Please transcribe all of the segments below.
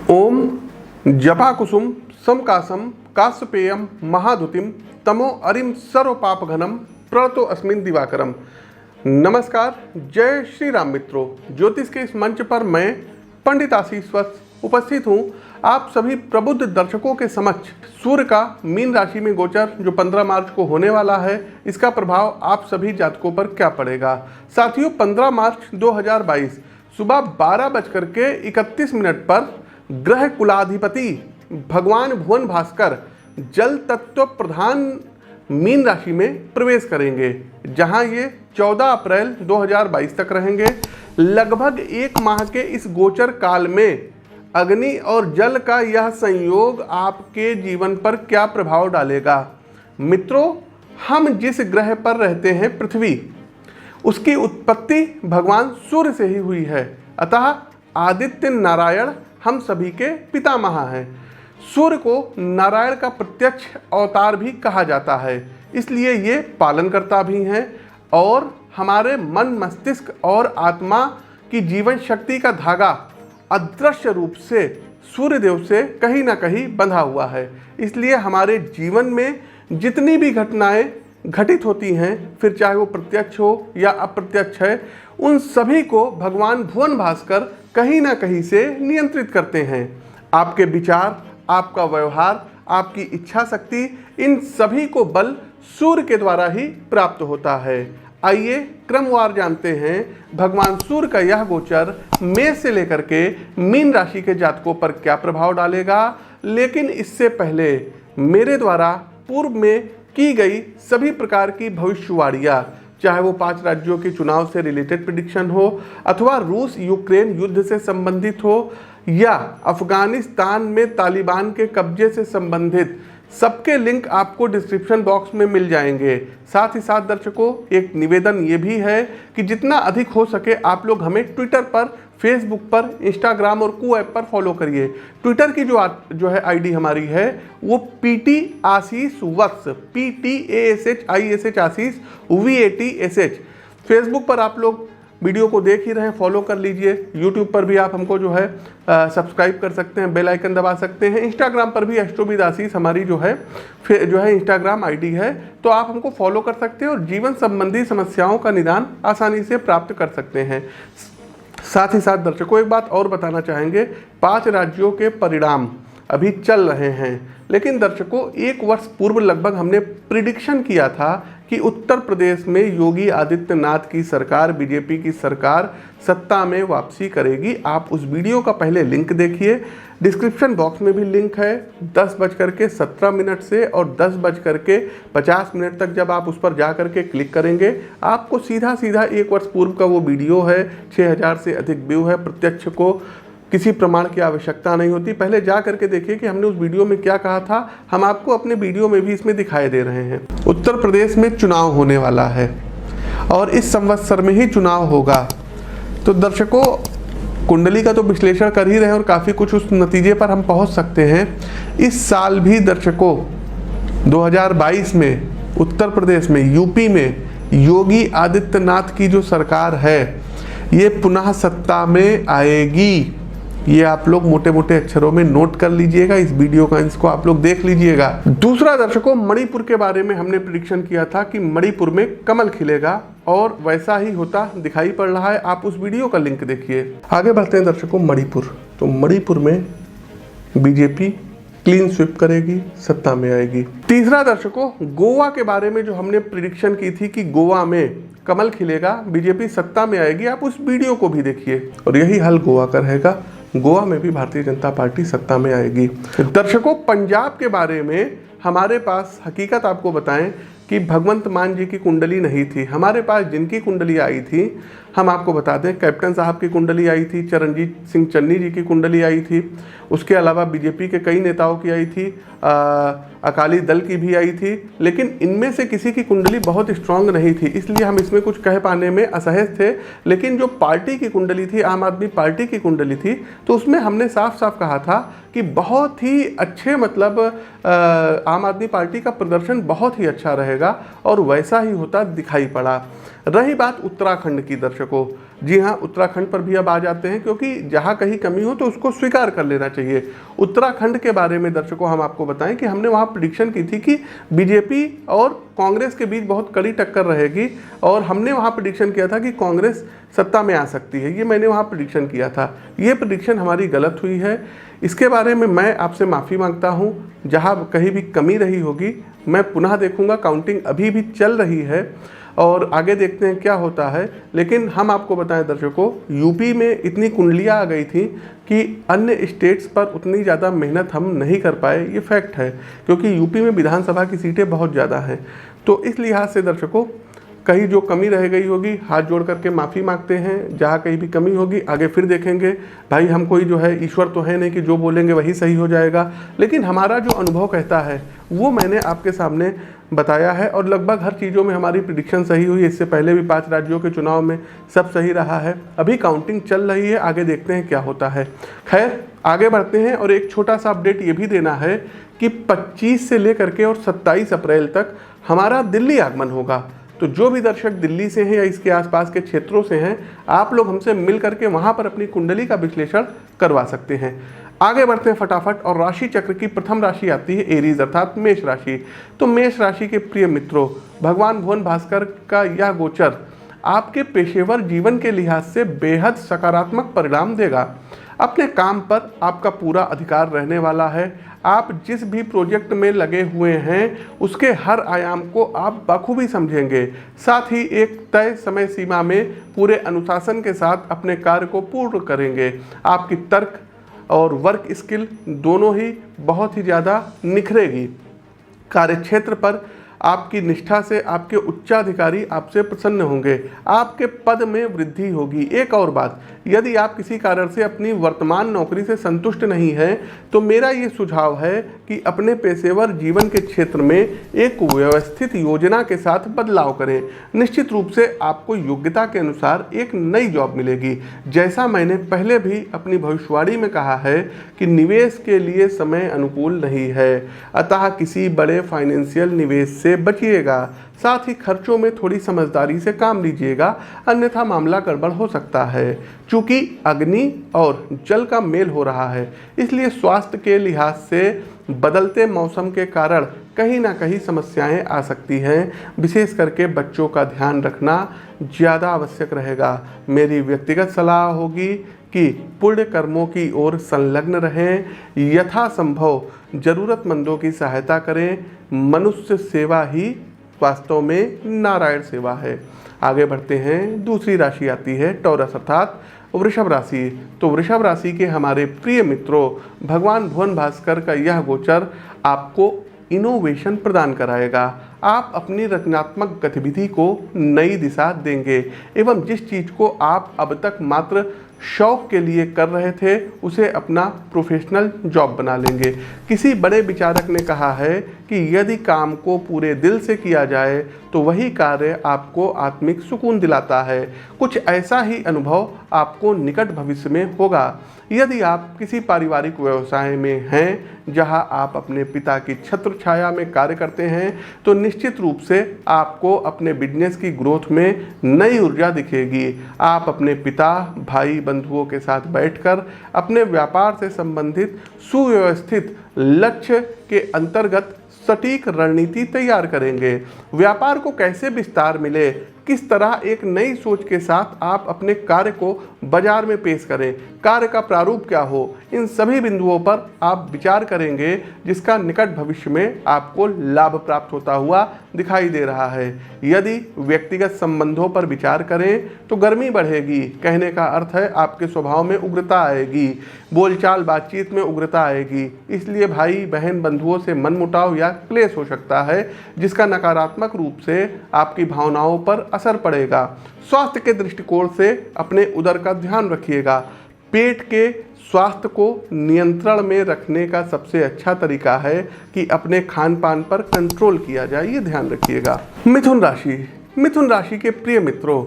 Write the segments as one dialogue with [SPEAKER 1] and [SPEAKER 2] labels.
[SPEAKER 1] ओम जपाकुसुम समकासम काश्यपेयम महादुतिम तमो अरिम सर्वपापघनम प्रणतो अस्मिन् दिवाकरम। नमस्कार, जय श्री राम मित्रों। ज्योतिष के इस मंच पर मैं पंडित आशीष वत्स उपस्थित हूँ आप सभी प्रबुद्ध दर्शकों के समक्ष। सूर्य का मीन राशि में गोचर जो 15 मार्च को होने वाला है, इसका प्रभाव आप सभी जातकों पर क्या पड़ेगा। साथियों, 15 मार्च 2022 सुबह 12:31 पर ग्रह कुलाधिपति भगवान भुवन भास्कर जल तत्व प्रधान मीन राशि में प्रवेश करेंगे, जहां ये 14 अप्रैल 2022 तक रहेंगे। लगभग एक माह के इस गोचर काल में अग्नि और जल का यह संयोग आपके जीवन पर क्या प्रभाव डालेगा। मित्रों, हम जिस ग्रह पर रहते हैं पृथ्वी, उसकी उत्पत्ति भगवान सूर्य से ही हुई है। अतः आदित्य नारायण हम सभी के पितामह हैं। सूर्य को नारायण का प्रत्यक्ष अवतार भी कहा जाता है, इसलिए ये पालनकर्ता भी हैं और हमारे मन, मस्तिष्क और आत्मा की जीवन शक्ति का धागा अदृश्य रूप से सूर्यदेव से कहीं ना कहीं बंधा हुआ है। इसलिए हमारे जीवन में जितनी भी घटनाएं घटित होती हैं, फिर चाहे वो प्रत्यक्ष हो या अप्रत्यक्ष है, उन सभी को भगवान भुवन भास्कर कहीं ना कहीं से नियंत्रित करते हैं। आपके विचार, आपका व्यवहार, आपकी इच्छा शक्ति, इन सभी को बल सूर्य के द्वारा ही प्राप्त होता है। आइए क्रमवार जानते हैं भगवान सूर्य का यह गोचर मेष से लेकर के मीन राशि के जातकों पर क्या प्रभाव डालेगा। लेकिन इससे पहले मेरे द्वारा पूर्व में की गई सभी प्रकार की भविष्यवाणियाँ, चाहे वो 5 राज्यों के चुनाव से रिलेटेड प्रेडिक्शन हो, अथवा रूस यूक्रेन युद्ध से संबंधित हो, या अफगानिस्तान में तालिबान के कब्जे से संबंधित, सबके लिंक आपको डिस्क्रिप्शन बॉक्स में मिल जाएंगे। साथ ही साथ दर्शकों, एक निवेदन ये भी है कि जितना अधिक हो सके आप लोग हमें ट्विटर पर, फेसबुक पर, इंस्टाग्राम और कू ऐप पर फॉलो करिए। ट्विटर की जो है आईडी हमारी है वो PT आशीष वत्स, PTASHISH आशीष VATSH। फेसबुक पर आप लोग वीडियो को देख ही रहे हैं, फॉलो कर लीजिए। यूट्यूब पर भी आप हमको जो है सब्सक्राइब कर सकते हैं, बेल आइकन दबा सकते हैं। इंस्टाग्राम पर भी एस्ट्रोविद आशीष हमारी जो है इंस्टाग्राम आईडी है, तो आप हमको फॉलो कर सकते हैं और जीवन संबंधी समस्याओं का निदान आसानी से प्राप्त कर सकते हैं। साथ ही साथ दर्शकों, एक बात और बताना चाहेंगे, 5 राज्यों के परिणाम अभी चल रहे हैं, लेकिन दर्शकों 1 वर्ष पूर्व लगभग हमने प्रिडिक्शन किया था कि उत्तर प्रदेश में योगी आदित्यनाथ की सरकार, बीजेपी की सरकार सत्ता में वापसी करेगी। आप उस वीडियो का पहले लिंक देखिए, डिस्क्रिप्शन बॉक्स में भी लिंक है। 10:17 से और 10:50 तक जब आप उस पर जा करके क्लिक करेंगे, आपको सीधा 1 वर्ष पूर्व का वो वीडियो है, 6000 से अधिक व्यू है। प्रत्यक्ष को किसी प्रमाण की आवश्यकता नहीं होती, पहले जा करके देखिए कि हमने उस वीडियो में क्या कहा था। हम आपको अपने वीडियो में भी इसमें दिखाई दे रहे हैं। उत्तर प्रदेश में चुनाव होने वाला है और इस संवत्सर में ही चुनाव होगा। तो दर्शकों, कुंडली का तो विश्लेषण कर ही रहे हैं और काफ़ी कुछ उस नतीजे पर हम पहुंच सकते हैं। इस साल भी दर्शकों 2022 में उत्तर प्रदेश में, यूपी में योगी आदित्यनाथ की जो सरकार है, ये पुनः सत्ता में आएगी। ये आप लोग मोटे मोटे अक्षरों में नोट कर लीजिएगा, इस वीडियो का इसको आप लोग देख लीजिएगा। दूसरा दर्शकों, मणिपुर के बारे में हमने प्रेडिक्शन किया था कि मणिपुर में कमल खिलेगा और वैसा ही होता दिखाई पड़ रहा है। आप उस वीडियो का लिंक देखिए। आगे बढ़ते हैं दर्शकों, मणिपुर। तो मणिपुर में बीजेपी क्लीन स्वीप करेगी, सत्ता में आएगी। तीसरा दर्शकों, गोवा के बारे में जो हमने प्रेडिक्शन की थी कि गोवा में कमल खिलेगा, बीजेपी सत्ता में आएगी, आप उस वीडियो को भी देखिए और यही हाल गोवा का रहेगा। गोवा में भी भारतीय जनता पार्टी सत्ता में आएगी। दर्शकों, पंजाब के बारे में हमारे पास हकीकत आपको बताएं कि भगवंत मान जी की कुंडली नहीं थी। हमारे पास जिनकी कुंडली आई थी, हम आपको बता दें, कैप्टन साहब की कुंडली आई थी, चरणजीत सिंह चन्नी जी की कुंडली आई थी, उसके अलावा बीजेपी के कई नेताओं की आई थी, अकाली दल की भी आई थी, लेकिन इनमें से किसी की कुंडली बहुत स्ट्रांग नहीं थी, इसलिए हम इसमें कुछ कह पाने में असहज थे। लेकिन जो पार्टी की कुंडली थी, आम आदमी पार्टी की कुंडली थी, तो उसमें हमने साफ साफ कहा था कि बहुत ही अच्छे, मतलब आम आदमी पार्टी का प्रदर्शन बहुत ही अच्छा रहेगा और वैसा ही होता दिखाई पड़ा। रही बात उत्तराखंड की दर्शकों, जी हाँ, उत्तराखंड पर भी अब आ जाते हैं, क्योंकि जहाँ कहीं कमी हो तो उसको स्वीकार कर लेना चाहिए। उत्तराखंड के बारे में दर्शकों हम आपको बताएं कि हमने वहाँ प्रेडिक्शन की थी कि बीजेपी और कांग्रेस के बीच बहुत कड़ी टक्कर रहेगी, और हमने वहाँ प्रेडिक्शन किया था कि कांग्रेस सत्ता में आ सकती है। ये मैंने वहाँ प्रेडिक्शन किया था। ये प्रेडिक्शन हमारी गलत हुई है। इसके बारे में मैं आपसे माफ़ी मांगता हूँ। जहाँ कहीं भी कमी रही होगी मैं पुनः देखूँगा। काउंटिंग अभी भी चल रही है और आगे देखते हैं क्या होता है। लेकिन हम आपको बताएं दर्शकों, यूपी में इतनी कुंडलियां आ गई थी कि अन्य स्टेट्स पर उतनी ज़्यादा मेहनत हम नहीं कर पाए। ये फैक्ट है, क्योंकि यूपी में विधानसभा की सीटें बहुत ज़्यादा हैं। तो इस लिहाज से दर्शकों, कहीं जो कमी रह गई होगी हाथ जोड़ करके माफ़ी मांगते हैं। जहाँ कहीं भी कमी होगी आगे फिर देखेंगे। भाई हम कोई जो है ईश्वर तो है नहीं कि जो बोलेंगे वही सही हो जाएगा, लेकिन हमारा जो अनुभव कहता है वो मैंने आपके सामने बताया है, और लगभग हर चीज़ों में हमारी प्रेडिक्शन सही हुई। इससे पहले भी 5 राज्यों के चुनाव में सब सही रहा है। अभी काउंटिंग चल रही है, आगे देखते हैं क्या होता है। खैर आगे बढ़ते हैं, और एक छोटा सा अपडेट ये भी देना है कि 25 से लेकर के और 27 अप्रैल तक हमारा दिल्ली आगमन होगा। तो जो भी दर्शक दिल्ली से हैं या इसके आसपास के क्षेत्रों से हैं, आप लोग हमसे मिल करके वहाँ पर अपनी कुंडली का विश्लेषण करवा सकते हैं। आगे बढ़ते हैं फटाफट, और राशि चक्र की प्रथम राशि आती है एरीज अर्थात मेष राशि। तो मेष राशि के प्रिय मित्रों, भगवान भुवन भास्कर का यह गोचर आपके पेशेवर जीवन के लिहाज से बेहद सकारात्मक परिणाम देगा। अपने काम पर आपका पूरा अधिकार रहने वाला है। आप जिस भी प्रोजेक्ट में लगे हुए हैं उसके हर आयाम को आप बखूबी समझेंगे। साथ ही एक तय समय सीमा में पूरे अनुशासन के साथ अपने कार्य को पूर्ण करेंगे। आपकी तर्क और वर्क स्किल दोनों ही बहुत ही ज़्यादा निखरेगी। कार्यक्षेत्र पर आपकी निष्ठा से आपके उच्चाधिकारी आपसे प्रसन्न होंगे। आपके पद में वृद्धि होगी। एक और बात, यदि आप किसी कारण से अपनी वर्तमान नौकरी से संतुष्ट नहीं हैं तो मेरा ये सुझाव है कि अपने पेशेवर जीवन के क्षेत्र में एक व्यवस्थित योजना के साथ बदलाव करें। निश्चित रूप से आपको योग्यता के अनुसार एक नई जॉब मिलेगी। जैसा मैंने पहले भी अपनी भविष्यवाणी में कहा है कि निवेश के लिए समय अनुकूल नहीं है, अतः किसी बड़े फाइनेंशियल निवेश से बचिएगा। साथ ही खर्चों में थोड़ी समझदारी से काम लीजिएगा, अन्यथा मामला गड़बड़ हो सकता है। चूंकि अग्नि और जल का मेल हो रहा है, इसलिए स्वास्थ्य के लिहाज से बदलते मौसम के कारण कहीं ना कहीं समस्याएं आ सकती हैं। विशेष करके बच्चों का ध्यान रखना ज़्यादा आवश्यक रहेगा। मेरी व्यक्तिगत सलाह होगी कि पुण्य कर्मों की ओर संलग्न रहें, यथासंभव ज़रूरतमंदों की सहायता करें। मनुष्य सेवा ही वास्तव में नारायण सेवा है। आगे बढ़ते हैं, दूसरी राशि आती है टॉरस अर्थात वृषभ राशि। तो वृषभ राशि के हमारे प्रिय मित्रों, भगवान भुवन भास्कर का यह गोचर आपको इनोवेशन प्रदान कराएगा। आप अपनी रचनात्मक गतिविधि को नई दिशा देंगे एवं जिस चीज़ को आप अब तक मात्र शौक के लिए कर रहे थे उसे अपना प्रोफेशनल जॉब बना लेंगे। किसी बड़े विचारक ने कहा है कि यदि काम को पूरे दिल से किया जाए तो वही कार्य आपको आत्मिक सुकून दिलाता है। कुछ ऐसा ही अनुभव आपको निकट भविष्य में होगा। यदि आप किसी पारिवारिक व्यवसाय में हैं जहां आप अपने पिता की छत्र छाया में कार्य करते हैं तो निश्चित रूप से आपको अपने बिजनेस की ग्रोथ में नई ऊर्जा दिखेगी। आप अपने पिता, भाई, बंधुओं के साथ बैठकर अपने व्यापार से संबंधित सुव्यवस्थित लक्ष्य के अंतर्गत सटीक रणनीति तैयार करेंगे। व्यापार को कैसे विस्तार मिले, किस तरह एक नई सोच के साथ आप अपने कार्य को बाजार में पेश करें, कार्य का प्रारूप क्या हो, इन सभी बिंदुओं पर आप विचार करेंगे जिसका निकट भविष्य में आपको लाभ प्राप्त होता हुआ दिखाई दे रहा है। यदि व्यक्तिगत संबंधों पर विचार करें तो गर्मी बढ़ेगी। कहने का अर्थ है आपके स्वभाव में उग्रता आएगी, बोलचाल बातचीत में उग्रता आएगी। इसलिए भाई बहन बंधुओं से मनमुटाव या क्लेश हो सकता है जिसका नकारात्मक रूप से आपकी भावनाओं पर असर पड़ेगा। स्वास्थ्य के दृष्टिकोण से अपने उदर का ध्यान रखिएगा। पेट के स्वास्थ्य को नियंत्रण में रखने का सबसे अच्छा तरीका है कि अपने खान पान पर कंट्रोल किया जाए, ये ध्यान रखिएगा। मिथुन राशि, मिथुन राशि के प्रिय मित्रों,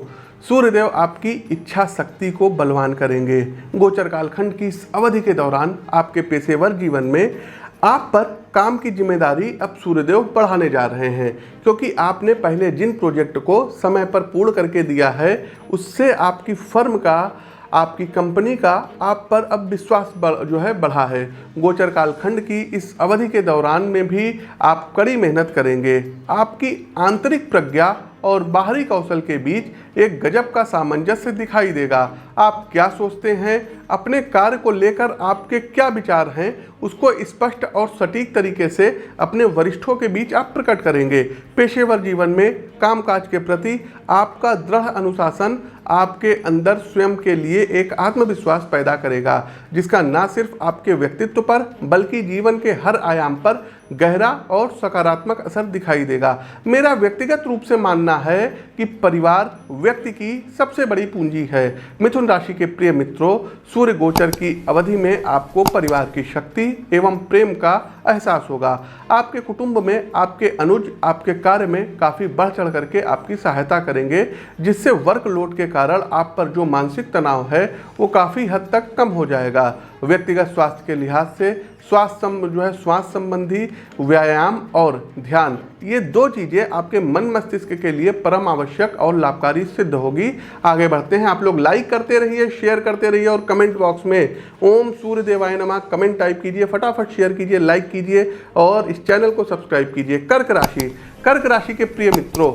[SPEAKER 1] सूर्यदेव आपकी इच्छा शक्ति को बलवान करेंगे। गोचर कालखंड की इस अवधि के दौरान आपके पेशेवर जीवन में आप पर काम की जिम्मेदारी अब सूर्यदेव बढ़ाने जा रहे हैं, क्योंकि आपने पहले जिन प्रोजेक्ट को समय पर पूर्ण करके दिया है उससे आपकी फर्म का, आपकी कंपनी का आप पर अब विश्वास बढ़ा है। गोचर कालखंड की इस अवधि के दौरान में भी आप कड़ी मेहनत करेंगे। आपकी आंतरिक प्रज्ञा और बाहरी कौशल के बीच एक गजब का सामंजस्य दिखाई देगा। आप क्या सोचते हैं, अपने कार्य को लेकर आपके क्या विचार हैं, उसको स्पष्ट और सटीक तरीके से अपने वरिष्ठों के बीच आप प्रकट करेंगे। पेशेवर जीवन में कामकाज के प्रति आपका दृढ़ अनुशासन आपके अंदर स्वयं के लिए एक आत्मविश्वास पैदा करेगा, जिसका न सिर्फ आपके व्यक्तित्व पर बल्कि जीवन के हर आयाम पर गहरा और सकारात्मक असर दिखाई देगा। मेरा व्यक्तिगत रूप से मानना है कि परिवार व्यक्ति की सबसे बड़ी पूंजी है। मिथुन राशि के प्रिय मित्रों, सूर्य गोचर की अवधि में आपको परिवार की शक्ति एवं प्रेम का एहसास होगा। आपके कुटुंब में आपके अनुज आपके कार्य में काफ़ी बढ़ चढ़ करके आपकी सहायता करेंगे, जिससे वर्कलोड के कारण आप पर जो मानसिक तनाव है वो काफ़ी हद तक कम हो जाएगा। व्यक्तिगत स्वास्थ्य के लिहाज से श्वास संबंधी व्यायाम और ध्यान, ये दो चीज़ें आपके मन मस्तिष्क के लिए परम आवश्यक और लाभकारी सिद्ध होगी। आगे बढ़ते हैं। आप लोग लाइक करते रहिए, शेयर करते रहिए और कमेंट बॉक्स में ओम सूर्य देवाय नमः कमेंट टाइप कीजिए, फटाफट शेयर कीजिए, लाइक कीजिए और इस चैनल को सब्सक्राइब कीजिए। कर्क राशि के प्रिय मित्रों,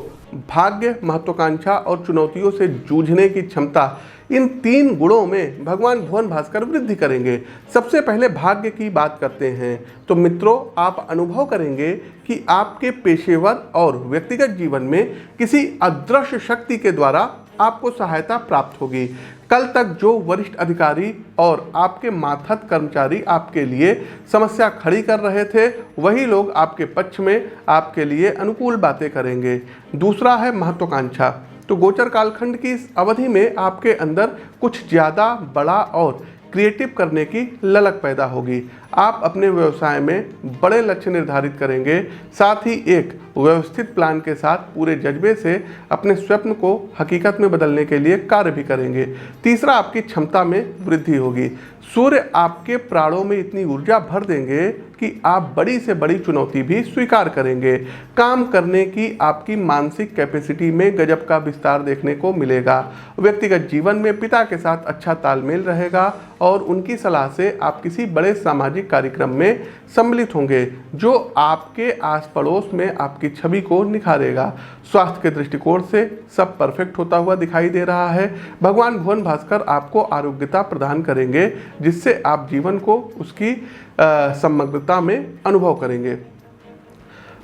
[SPEAKER 1] भाग्य, महत्वाकांक्षा और चुनौतियों से जूझने की क्षमता, इन तीन गुणों में भगवान भुवन भास्कर वृद्धि करेंगे। सबसे पहले भाग्य की बात करते हैं तो मित्रों, आप अनुभव करेंगे कि आपके पेशेवर और व्यक्तिगत जीवन में किसी अदृश्य शक्ति के द्वारा आपको सहायता प्राप्त होगी। कल तक जो वरिष्ठ अधिकारी और आपके मातहत कर्मचारी आपके लिए समस्या खड़ी कर रहे थे, वही लोग आपके पक्ष में आपके लिए अनुकूल बातें करेंगे। दूसरा है महत्वाकांक्षा। तो गोचर कालखंड की इस अवधि में आपके अंदर कुछ ज़्यादा बड़ा और क्रिएटिव करने की ललक पैदा होगी। आप अपने व्यवसाय में बड़े लक्ष्य निर्धारित करेंगे, साथ ही एक व्यवस्थित प्लान के साथ पूरे जज्बे से अपने स्वप्न को हकीकत में बदलने के लिए कार्य भी करेंगे। तीसरा, आपकी क्षमता में वृद्धि होगी। सूर्य आपके प्राणों में इतनी ऊर्जा भर देंगे कि आप बड़ी से बड़ी चुनौती भी स्वीकार करेंगे। काम करने की आपकी मानसिक कैपेसिटी में गजब का विस्तार देखने को मिलेगा। व्यक्तिगत जीवन में पिता के साथ अच्छा तालमेल रहेगा और उनकी सलाह से आप किसी बड़े सामाजिक कार्यक्रम में सम्मिलित होंगे, जो आपके आस पड़ोस में आपकी छवि को निखारेगा। स्वास्थ्य के दृष्टिकोण से सब परफेक्ट होता हुआ दिखाई दे रहा है। भगवान भुवन भास्कर आपको आरोग्यता प्रदान करेंगे, जिससे आप जीवन को उसकी समग्रता में अनुभव करेंगे।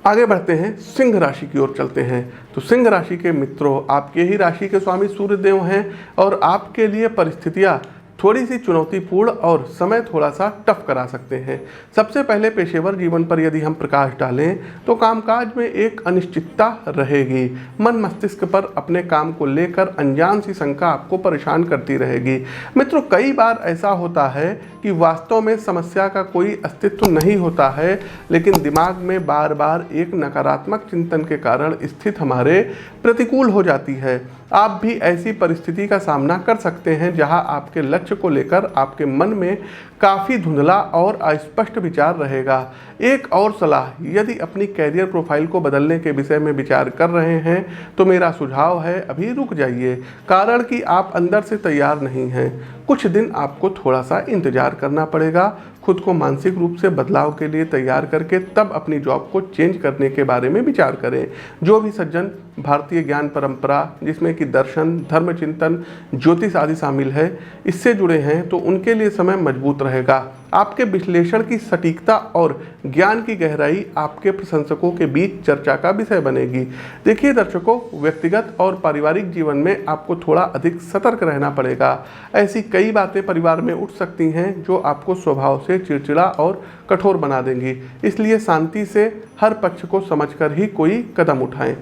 [SPEAKER 1] आगे बढ़ते हैं, सिंह राशि की ओर चलते हैं। तो सिंह राशि के मित्रों, आपके ही राशि के स्वामी सूर्यदेव हैं और आपके लिए परिस्थितियां थोड़ी सी चुनौतीपूर्ण और समय थोड़ा सा टफ करा सकते हैं। सबसे पहले पेशेवर जीवन पर यदि हम प्रकाश डालें तो कामकाज में एक अनिश्चितता रहेगी। मन मस्तिष्क पर अपने काम को लेकर अनजान सी शंका आपको परेशान करती रहेगी। मित्रों, कई बार ऐसा होता है कि वास्तव में समस्या का कोई अस्तित्व नहीं होता है, लेकिन दिमाग में बार बार एक नकारात्मक चिंतन के कारण स्थिति हमारे प्रतिकूल हो जाती है। आप भी ऐसी परिस्थिति का सामना कर सकते हैं जहां आपके लक्ष्य को लेकर आपके मन में काफ़ी धुंधला और अस्पष्ट विचार रहेगा। एक और सलाह, यदि अपनी कैरियर प्रोफाइल को बदलने के विषय में विचार कर रहे हैं तो मेरा सुझाव है अभी रुक जाइए, कारण कि आप अंदर से तैयार नहीं हैं। कुछ दिन आपको थोड़ा सा इंतजार करना पड़ेगा। खुद को मानसिक रूप से बदलाव के लिए तैयार करके तब अपनी जॉब को चेंज करने के बारे में विचार करें। जो भी सज्जन भारतीय ज्ञान परंपरा, जिसमें कि दर्शन, धर्म चिंतन, ज्योतिष आदि शामिल है, इससे जुड़े हैं तो उनके लिए समय मजबूत रहेगा। आपके विश्लेषण की सटीकता और ज्ञान की गहराई आपके प्रशंसकों के बीच चर्चा का विषय बनेगी। देखिए दर्शकों, व्यक्तिगत और पारिवारिक जीवन में आपको थोड़ा अधिक सतर्क रहना पड़ेगा। ऐसी कई बातें परिवार में उठ सकती हैं जो आपको स्वभाव से चिड़चिड़ा और कठोर बना देंगी, इसलिए शांति से हर पक्ष को समझकर ही कोई कदम उठाएं।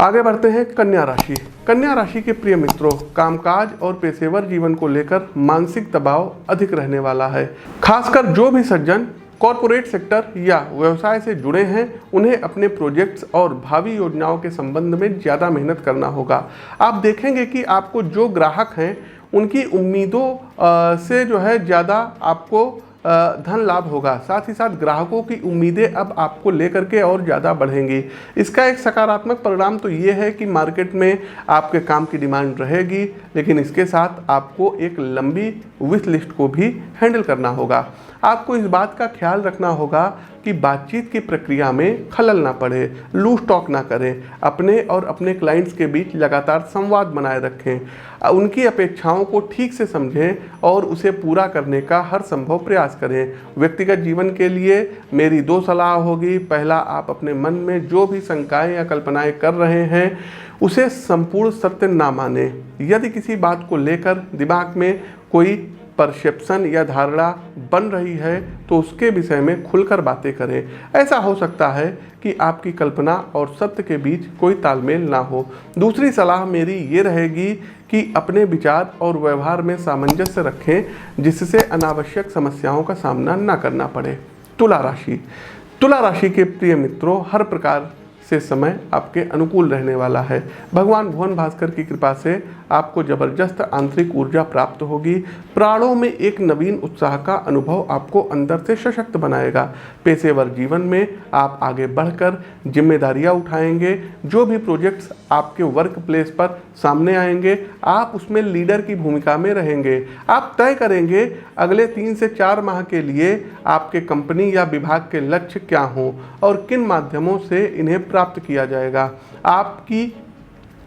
[SPEAKER 1] आगे बढ़ते हैं, कन्या राशि। कन्या राशि के प्रिय मित्रों, कामकाज और पेशेवर जीवन को लेकर मानसिक दबाव अधिक रहने वाला है। खासकर जो भी सज्जन कॉरपोरेट सेक्टर या व्यवसाय से जुड़े हैं, उन्हें अपने प्रोजेक्ट्स और भावी योजनाओं के संबंध में ज़्यादा मेहनत करना होगा। आप देखेंगे कि आपको जो ग्राहक हैं उनकी उम्मीदों से जो है ज़्यादा आपको धन लाभ होगा। साथ ही साथ ग्राहकों की उम्मीदें अब आपको लेकर के और ज़्यादा बढ़ेंगी। इसका एक सकारात्मक परिणाम तो ये है कि मार्केट में आपके काम की डिमांड रहेगी, लेकिन इसके साथ आपको एक लंबी विश लिस्ट को भी हैंडल करना होगा। आपको इस बात का ख्याल रखना होगा कि बातचीत की प्रक्रिया में खलल ना पड़े, लूज टॉक ना करें, अपने और अपने क्लाइंट्स के बीच लगातार संवाद बनाए रखें, उनकी अपेक्षाओं को ठीक से समझें और उसे पूरा करने का हर संभव प्रयास करें। व्यक्तिगत जीवन के लिए मेरी 2 सलाह होगी। पहला, आप अपने मन में जो भी शंकाएं या कल्पनाएं कर रहे हैं उसे संपूर्ण सत्य ना माने। यदि किसी बात को लेकर दिमाग में कोई परसेप्शन या धारणा बन रही है तो उसके विषय में खुलकर बातें करें। ऐसा हो सकता है कि आपकी कल्पना और सत्य के बीच कोई तालमेल ना हो। दूसरी सलाह मेरी ये रहेगी कि अपने विचार और व्यवहार में सामंजस्य रखें, जिससे अनावश्यक समस्याओं का सामना ना करना पड़े। तुला राशि के प्रिय मित्रों, हर प्रकार से समय आपके अनुकूल रहने वाला है। भगवान भुवन भास्कर की कृपा से आपको जबरदस्त आंतरिक ऊर्जा प्राप्त होगी। प्राणों में एक नवीन उत्साह का अनुभव आपको अंदर से सशक्त बनाएगा। पेशेवर जीवन में आप आगे बढ़कर जिम्मेदारियां उठाएंगे। जो भी प्रोजेक्ट्स आपके वर्क प्लेस पर सामने आएंगे, आप उसमें लीडर की भूमिका में रहेंगे। आप तय करेंगे अगले 3 से 4 माह के लिए आपके कंपनी या विभाग के लक्ष्य क्या हों और किन माध्यमों से इन्हें प्राप्त किया जाएगा। आपकी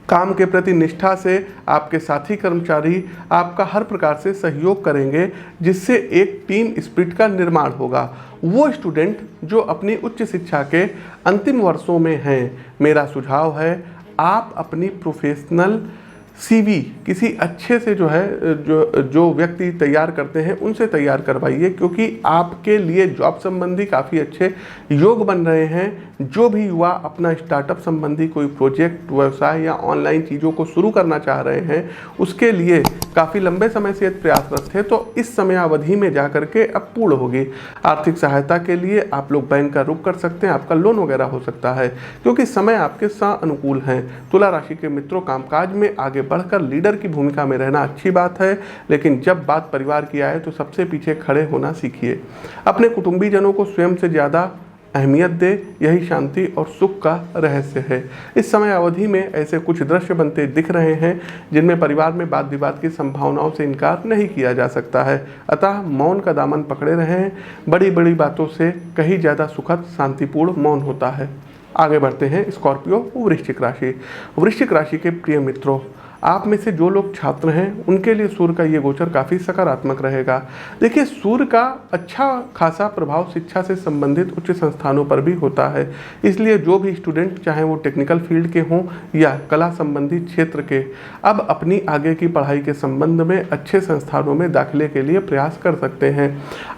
[SPEAKER 1] काम के प्रति निष्ठा से आपके साथी कर्मचारी आपका हर प्रकार से सहयोग करेंगे, जिससे एक टीम स्पिरिट का निर्माण होगा। वो स्टूडेंट जो अपनी उच्च शिक्षा के अंतिम वर्षों में हैं, मेरा सुझाव है आप अपनी प्रोफेशनल CV किसी अच्छे से जो व्यक्ति तैयार करते हैं उनसे तैयार करवाइए, क्योंकि आपके लिए जॉब संबंधी काफ़ी अच्छे योग बन रहे हैं। जो भी युवा अपना स्टार्टअप संबंधी कोई प्रोजेक्ट, व्यवसाय या ऑनलाइन चीज़ों को शुरू करना चाह रहे हैं, उसके लिए काफ़ी लंबे समय से प्रयासरत थे, तो इस समय अवधि में जा करके अब पूर्ण होगी। आर्थिक सहायता के लिए आप लोग बैंक का रुख कर सकते हैं, आपका लोन वगैरह हो सकता है, क्योंकि समय आपके अनुकूल हैं। तुला राशि के मित्रों, कामकाज में आगे बढ़कर लीडर की भूमिका में रहना अच्छी बात है, लेकिन जब बात परिवार की आए तो सबसे पीछे खड़े होना सीखिए। अपने कुटुंबीजनों को स्वयं से ज़्यादा अहमियत दे, यही शांति और सुख का रहस्य है। इस समय अवधि में ऐसे कुछ दृश्य बनते दिख रहे हैं जिनमें परिवार में वाद विवाद की संभावनाओं से इनकार नहीं किया जा सकता है। अतः मौन का दामन पकड़े रहें। बड़ी बड़ी बातों से कहीं ज़्यादा सुखद शांतिपूर्ण मौन होता है। आगे बढ़ते हैं स्कॉर्पियो वृश्चिक राशि के प्रिय मित्रों, आप में से जो लोग छात्र हैं उनके लिए सूर्य का ये गोचर काफ़ी सकारात्मक रहेगा। देखिए, सूर्य का अच्छा खासा प्रभाव शिक्षा से संबंधित उच्च संस्थानों पर भी होता है। इसलिए जो भी स्टूडेंट, चाहे वो टेक्निकल फील्ड के हों या कला संबंधी क्षेत्र के, अब अपनी आगे की पढ़ाई के संबंध में अच्छे संस्थानों में दाखिले के लिए प्रयास कर सकते हैं।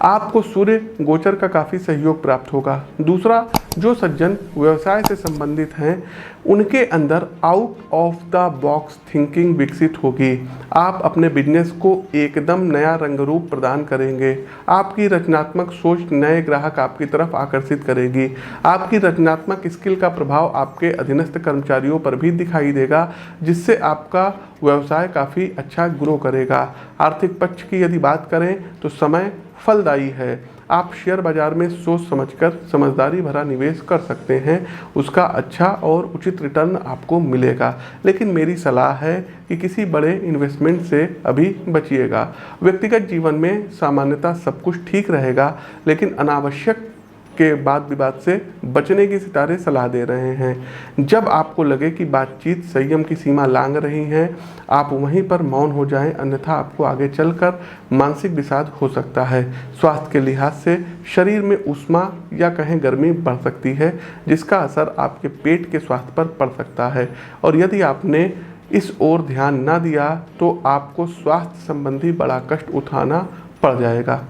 [SPEAKER 1] आपको सूर्य गोचर का काफ़ी सहयोग प्राप्त होगा। दूसरा, जो सज्जन व्यवसाय से संबंधित हैं उनके अंदर out of the box thinking विकसित होगी। आप अपने बिजनेस को एकदम नया रंग रूप प्रदान करेंगे। आपकी रचनात्मक सोच नए ग्राहक आपकी तरफ आकर्षित करेगी। आपकी रचनात्मक स्किल का प्रभाव आपके अधीनस्थ कर्मचारियों पर भी दिखाई देगा, जिससे आपका व्यवसाय काफ़ी अच्छा ग्रो करेगा। आर्थिक पक्ष की यदि बात करें तो समय फलदायी है। आप शेयर बाजार में सोच समझकर समझदारी भरा निवेश कर सकते हैं, उसका अच्छा और उचित रिटर्न आपको मिलेगा। लेकिन मेरी सलाह है कि किसी बड़े इन्वेस्टमेंट से अभी बचिएगा। व्यक्तिगत जीवन में सामान्यतः सब कुछ ठीक रहेगा, लेकिन अनावश्यक के वाद विवाद से बचने की सितारे सलाह दे रहे हैं। जब आपको लगे कि बातचीत संयम की सीमा लांघ रही है, आप वहीं पर मौन हो जाएं, अन्यथा आपको आगे चलकर मानसिक विषाद हो सकता है। स्वास्थ्य के लिहाज से शरीर में ऊष्मा या कहें गर्मी बढ़ सकती है, जिसका असर आपके पेट के स्वास्थ्य पर पड़ सकता है, और यदि आपने इस ओर ध्यान न दिया तो आपको स्वास्थ्य संबंधी बड़ा कष्ट उठाना पड़ जाएगा।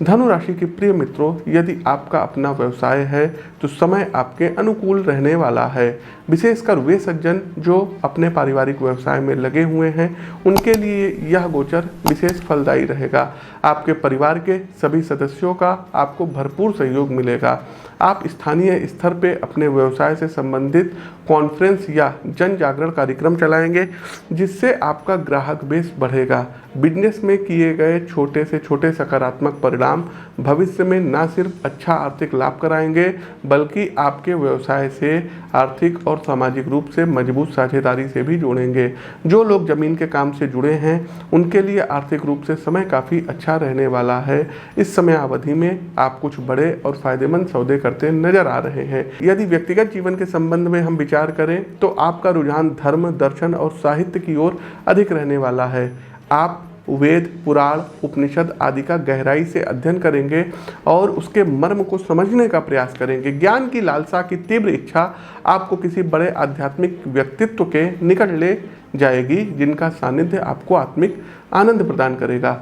[SPEAKER 1] धनु राशि के प्रिय मित्रों, यदि आपका अपना व्यवसाय है तो समय आपके अनुकूल रहने वाला है। विशेषकर वे सज्जन जो अपने पारिवारिक व्यवसाय में लगे हुए हैं, उनके लिए यह गोचर विशेष फलदायी रहेगा। आपके परिवार के सभी सदस्यों का आपको भरपूर सहयोग मिलेगा। आप स्थानीय स्तर पे अपने व्यवसाय से संबंधित कॉन्फ्रेंस या जन जागरण कार्यक्रम चलाएंगे, जिससे आपका ग्राहक बेस बढ़ेगा। बिजनेस में किए गए छोटे से छोटे सकारात्मक परिणाम भविष्य में न सिर्फ अच्छा आर्थिक लाभ कराएंगे, बल्कि आपके व्यवसाय से आर्थिक और सामाजिक रूप से मजबूत साझेदारी से भी जोड़ेंगे। जो लोग जमीन के काम से जुड़े हैं, उनके लिए आर्थिक रूप से समय काफ़ी अच्छा रहने वाला है। इस समय अवधि में आप कुछ बड़े और फायदेमंद सौदे करते नजर आ रहे हैं। यदि व्यक्तिगत जीवन के संबंध में हम विचार करें तो आपका रुझान धर्म, दर्शन और साहित्य की ओर अधिक रहने वाला है। आप वेद, पुराण, उपनिषद आदि का गहराई से अध्ययन करेंगे और उसके मर्म को समझने का प्रयास करेंगे। ज्ञान की लालसा की तीव्र इच्छा आपको किसी बड़े आध्यात्मिक व्यक्तित्व के निकट ले जाएगी, जिनका सानिध्य आपको आत्मिक आनंद प्रदान करेगा।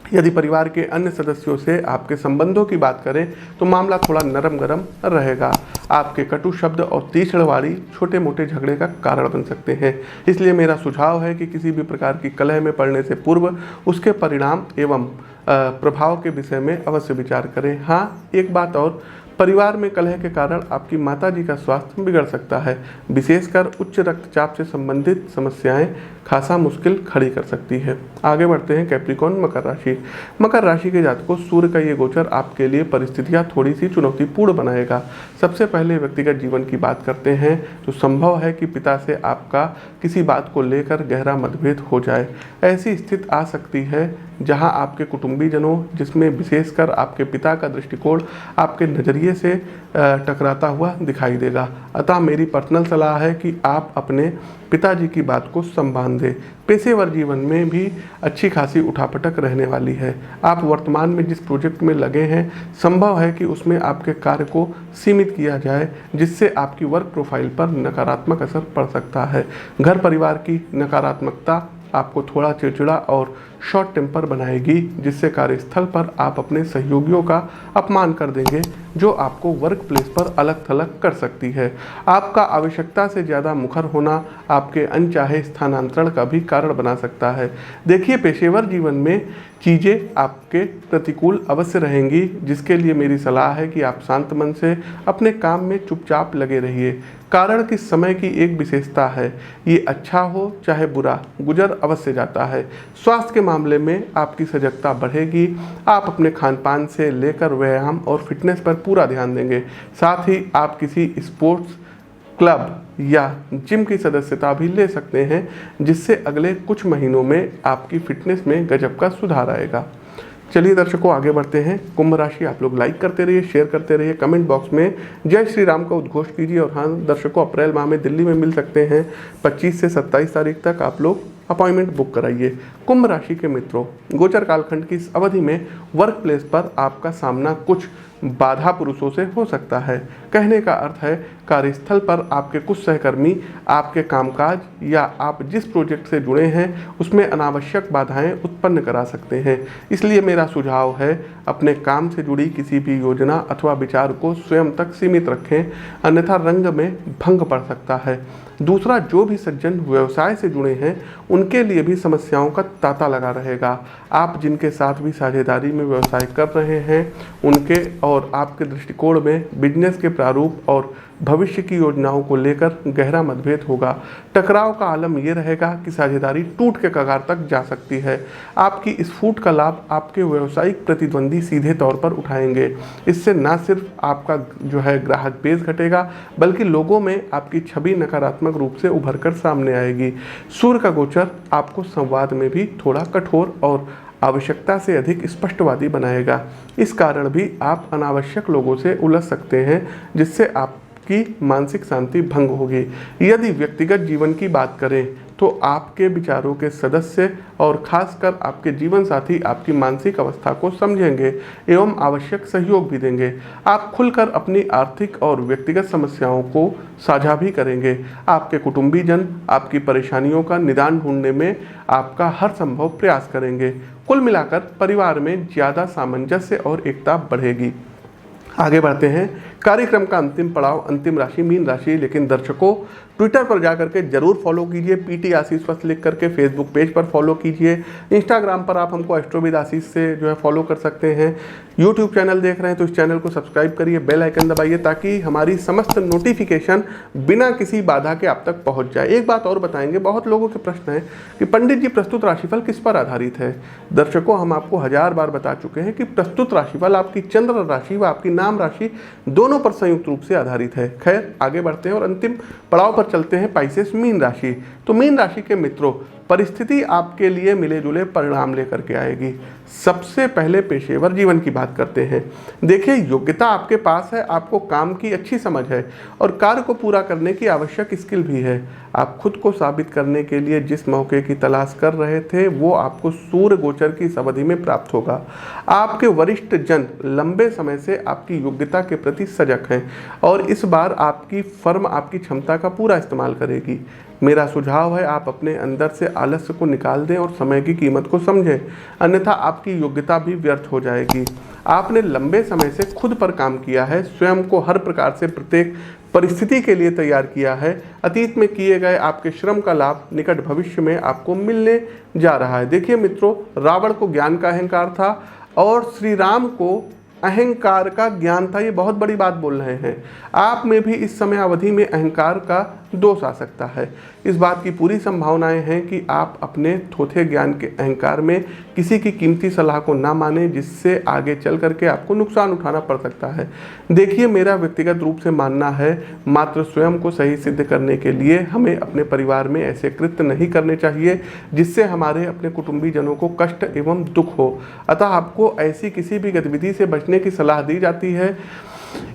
[SPEAKER 1] यदि परिवार के अन्य सदस्यों से आपके संबंधों की बात करें तो मामला थोड़ा नरम गरम रहेगा। आपके कटु शब्द और तीक्ष्णवाणी छोटे मोटे झगड़े का कारण बन सकते हैं। इसलिए मेरा सुझाव है कि किसी भी प्रकार की कलह में पड़ने से पूर्व उसके परिणाम एवं प्रभाव के विषय में अवश्य विचार करें। हाँ, एक बात और, परिवार में कलह के कारण आपकी माताजी का स्वास्थ्य बिगड़ सकता है। विशेषकर उच्च रक्तचाप से संबंधित समस्याएं खासा मुश्किल खड़ी कर सकती है। आगे बढ़ते हैं कैप्रिकॉर्न, मकर राशि। मकर राशि के जातकों, सूर्य का ये गोचर आपके लिए परिस्थितियां थोड़ी सी चुनौतीपूर्ण बनाएगा। सबसे पहले व्यक्तिगत जीवन की बात करते हैं तो संभव है कि पिता से आपका किसी बात को लेकर गहरा मतभेद हो जाए। ऐसी स्थिति आ सकती है जहां आपके कुटुंबीजनों, जिसमें विशेषकर आपके पिता का दृष्टिकोण आपके नज़रिए से टकराता हुआ दिखाई देगा। अतः मेरी पर्सनल सलाह है कि आप अपने पिताजी की बात को संभाल दें। पेशेवर जीवन में भी अच्छी खासी उठापटक रहने वाली है। आप वर्तमान में जिस प्रोजेक्ट में लगे हैं, संभव है कि उसमें आपके कार्य को सीमित किया जाए, जिससे आपकी वर्क प्रोफाइल पर नकारात्मक असर पड़ सकता है। घर परिवार की नकारात्मकता आपको थोड़ा चिड़चिड़ा और शॉर्ट टेम्पर बनाएगी, जिससे कार्यस्थल पर आप अपने सहयोगियों का अपमान कर देंगे, जो आपको वर्क प्लेस पर अलग थलग कर सकती है। आपका आवश्यकता से ज़्यादा मुखर होना आपके अनचाहे स्थानांतरण का भी कारण बना सकता है। देखिए, पेशेवर जीवन में चीज़ें आपके प्रतिकूल अवश्य रहेंगी, जिसके लिए मेरी सलाह है कि आप शांत मन से अपने काम में चुपचाप लगे रहिए। कारण कि समय की एक विशेषता है, ये अच्छा हो चाहे बुरा, गुजर अवश्य जाता है। स्वास्थ्य के मामले में आपकी सजगता बढ़ेगी। आप अपने खान पान से लेकर व्यायाम और फिटनेस पर पूरा ध्यान देंगे। साथ ही आप किसी स्पोर्ट्स क्लब या जिम की सदस्यता भी ले सकते हैं, जिससे अगले कुछ महीनों में आपकी फिटनेस में गजब का सुधार आएगा। चलिए दर्शकों, आगे बढ़ते हैं। कुंभ राशि, आप लोग लाइक करते रहिए, शेयर करते रहिए, कमेंट बॉक्स में जय श्री राम का उद्घोष कीजिए। और हाँ दर्शकों, अप्रैल माह में दिल्ली में मिल सकते हैं। 25 से 27 तारीख तक आप लोग अपॉइंटमेंट बुक कराइए। कुंभ राशि के मित्रों, गोचर कालखंड की इस अवधि में वर्क प्लेस पर आपका सामना कुछ बाधा पुरुषों से हो सकता है। कहने का अर्थ है, कार्यस्थल पर आपके कुछ सहकर्मी आपके कामकाज या आप जिस प्रोजेक्ट से जुड़े हैं उसमें अनावश्यक बाधाएं उत्पन्न करा सकते हैं। इसलिए मेरा सुझाव है, अपने काम से जुड़ी किसी भी योजना अथवा विचार को स्वयं तक सीमित रखें, अन्यथा रंग में भंग पड़ सकता है। दूसरा, जो भी सज्जन व्यवसाय से जुड़े हैं उनके लिए भी समस्याओं का तांता लगा रहेगा। आप जिनके साथ भी साझेदारी में व्यवसाय कर रहे हैं, उनके और आपके दृष्टिकोण में बिजनेस के प्रारूप और भविष्य की योजनाओं को लेकर गहरा मतभेद होगा। टकराव का आलम यह रहेगा कि साझेदारी टूट के कगार तक जा सकती है। आपकी इस फूट का लाभ आपके व्यावसायिक प्रतिद्वंदी सीधे तौर पर उठाएंगे। इससे न सिर्फ आपका ग्राहक बेस घटेगा, बल्कि लोगों में आपकी छवि नकारात्मक रूप से उभर कर सामने आएगी। सूर्य का गोचर आपको संवाद में भी थोड़ा कठोर और आवश्यकता से अधिक स्पष्टवादी बनाएगा। इस कारण भी आप अनावश्यक लोगों से उलझ सकते हैं, जिससे आपकी मानसिक शांति भंग होगी। यदि व्यक्तिगत जीवन की बात करें तो आपके विचारों के सदस्य और खासकर आपके जीवन साथी आपकी मानसिक अवस्था को समझेंगे एवं आवश्यक सहयोग भी देंगे। आप खुलकर अपनी आर्थिक और व्यक्तिगत समस्याओं को साझा भी करेंगे। आपके कुटुंबीजन आपकी परेशानियों का निदान ढूंढने में आपका हर संभव प्रयास करेंगे। कुल मिलाकर परिवार में ज़्यादा सामंजस्य और एकता बढ़ेगी। आगे बढ़ते हैं कार्यक्रम का अंतिम पड़ाव अंतिम राशि मीन राशि। लेकिन दर्शकों, ट्विटर पर जाकर के जरूर फॉलो कीजिए, पीटी आशीष वस्त लिख करके। फेसबुक पेज पर फॉलो कीजिए। इंस्टाग्राम पर आप हमको एस्ट्रोविद आशीष से जो है फॉलो कर सकते हैं। यूट्यूब चैनल देख रहे हैं तो इस चैनल को सब्सक्राइब करिए, बेल आइकन दबाइए ताकि हमारी समस्त नोटिफिकेशन बिना किसी बाधा के आप तक पहुंच जाए। एक बात और बताएंगे, बहुत लोगों के प्रश्न है कि पंडित जी प्रस्तुत राशिफल किस पर आधारित है। दर्शकों, हम आपको 1000 बार बता चुके हैं कि प्रस्तुत राशिफल आपकी चंद्र राशि व आपकी नाम राशि दोनों पर संयुक्त रूप से आधारित है। खैर, आगे बढ़ते हैं और अंतिम पड़ाव पर चलते हैं, पाइसेस मीन राशि। तो मीन राशि के मित्रों, परिस्थिति आपके लिए मिले जुले परिणाम लेकर के आएगी। सबसे पहले पेशेवर जीवन की बात करते हैं। देखिए, योग्यता आपके पास है, आपको काम की अच्छी समझ है और कार्य को पूरा करने की आवश्यक स्किल भी है। आप खुद को साबित करने के लिए जिस मौके की तलाश कर रहे थे वो आपको सूर्य गोचर की इस अवधि में प्राप्त होगा। आपके वरिष्ठ जन लंबे समय से आपकी योग्यता के प्रति सजग हैं और इस बार आपकी फर्म आपकी क्षमता का पूरा इस्तेमाल करेगी। मेरा सुझाव है आप अपने अंदर से आलस्य को निकाल दें और समय की कीमत को समझें, अन्यथा आपकी योग्यता भी व्यर्थ हो जाएगी। आपने लंबे समय से खुद पर काम किया है, स्वयं को हर प्रकार से प्रत्येक परिस्थिति के लिए तैयार किया है। अतीत में किए गए आपके श्रम का लाभ निकट भविष्य में आपको मिलने जा रहा है। देखिए मित्रों, रावण को ज्ञान का अहंकार था और श्री राम को अहंकार का ज्ञान था। ये बहुत बड़ी बात बोल रहे हैं। आप में भी इस समय अवधि में अहंकार का दोष आ सकता है। इस बात की पूरी संभावनाएं हैं कि आप अपने थोथे ज्ञान के अहंकार में किसी की कीमती सलाह को ना माने, जिससे आगे चल करके आपको नुकसान उठाना पड़ सकता है। देखिए, मेरा व्यक्तिगत रूप से मानना है मात्र स्वयं को सही सिद्ध करने के लिए हमें अपने परिवार में ऐसे कृत्य नहीं करने चाहिए जिससे हमारे अपने कुटुंबीजनों को कष्ट एवं दुख हो। अतः आपको ऐसी किसी भी गतिविधि से बचने की सलाह दी जाती है।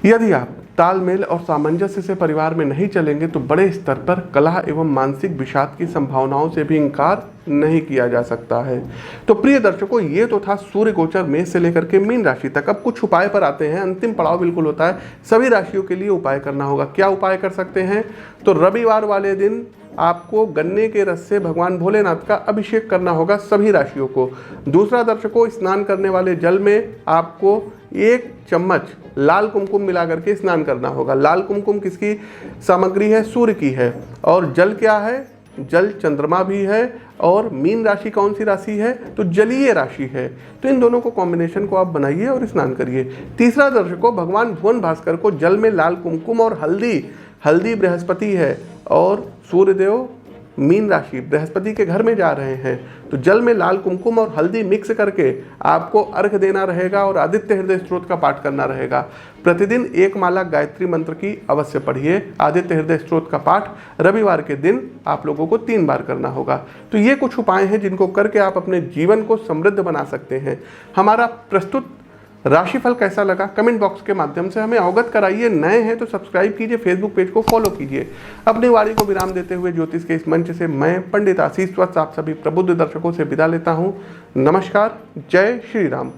[SPEAKER 1] यदि आप तालमेल और सामंजस्य से परिवार में नहीं चलेंगे तो बड़े स्तर पर कलह एवं मानसिक विषाद की संभावनाओं से भी इनकार नहीं किया जा सकता है। तो प्रिय दर्शकों, ये तो था सूर्य गोचर मेष से लेकर के मीन राशि तक। अब कुछ उपाय पर आते हैं। अंतिम पड़ाव बिल्कुल होता है, सभी राशियों के लिए उपाय करना होगा। क्या उपाय कर सकते हैं? तो रविवार वाले दिन आपको गन्ने के रस से भगवान भोलेनाथ का अभिषेक करना होगा सभी राशियों को। दूसरा दर्शकों, स्नान करने वाले जल में आपको 1 चम्मच लाल कुमकुम मिला करके स्नान करना होगा। लाल कुमकुम किसकी सामग्री है? सूर्य की है। और जल क्या है? जल चंद्रमा भी है। और मीन राशि कौन सी राशि है? तो जलीय राशि है। तो इन दोनों को कॉम्बिनेशन को आप बनाइए और स्नान करिए। तीसरा दर्शकों, भगवान भुवन भास्कर को जल में लाल कुमकुम और हल्दी बृहस्पति है और सूर्यदेव मीन राशि बृहस्पति के घर में जा रहे हैं, तो जल में लाल कुमकुम और हल्दी मिक्स करके आपको अर्घ देना रहेगा और आदित्य हृदय स्त्रोत का पाठ करना रहेगा। प्रतिदिन 1 माला गायत्री मंत्र की अवश्य पढ़िए। आदित्य हृदय स्त्रोत का पाठ रविवार के दिन आप लोगों को 3 बार करना होगा। तो ये कुछ उपाय हैं जिनको करके आप अपने जीवन को समृद्ध बना सकते हैं। हमारा प्रस्तुत राशिफल कैसा लगा कमेंट बॉक्स के माध्यम से हमें अवगत कराइए। नए हैं तो सब्सक्राइब कीजिए, फेसबुक पेज को फॉलो कीजिए। अपनी वाणी को विराम देते हुए ज्योतिष के इस मंच से मैं पंडित आशीष वत्स आप सभी प्रबुद्ध दर्शकों से विदा लेता हूँ। नमस्कार, जय श्री राम।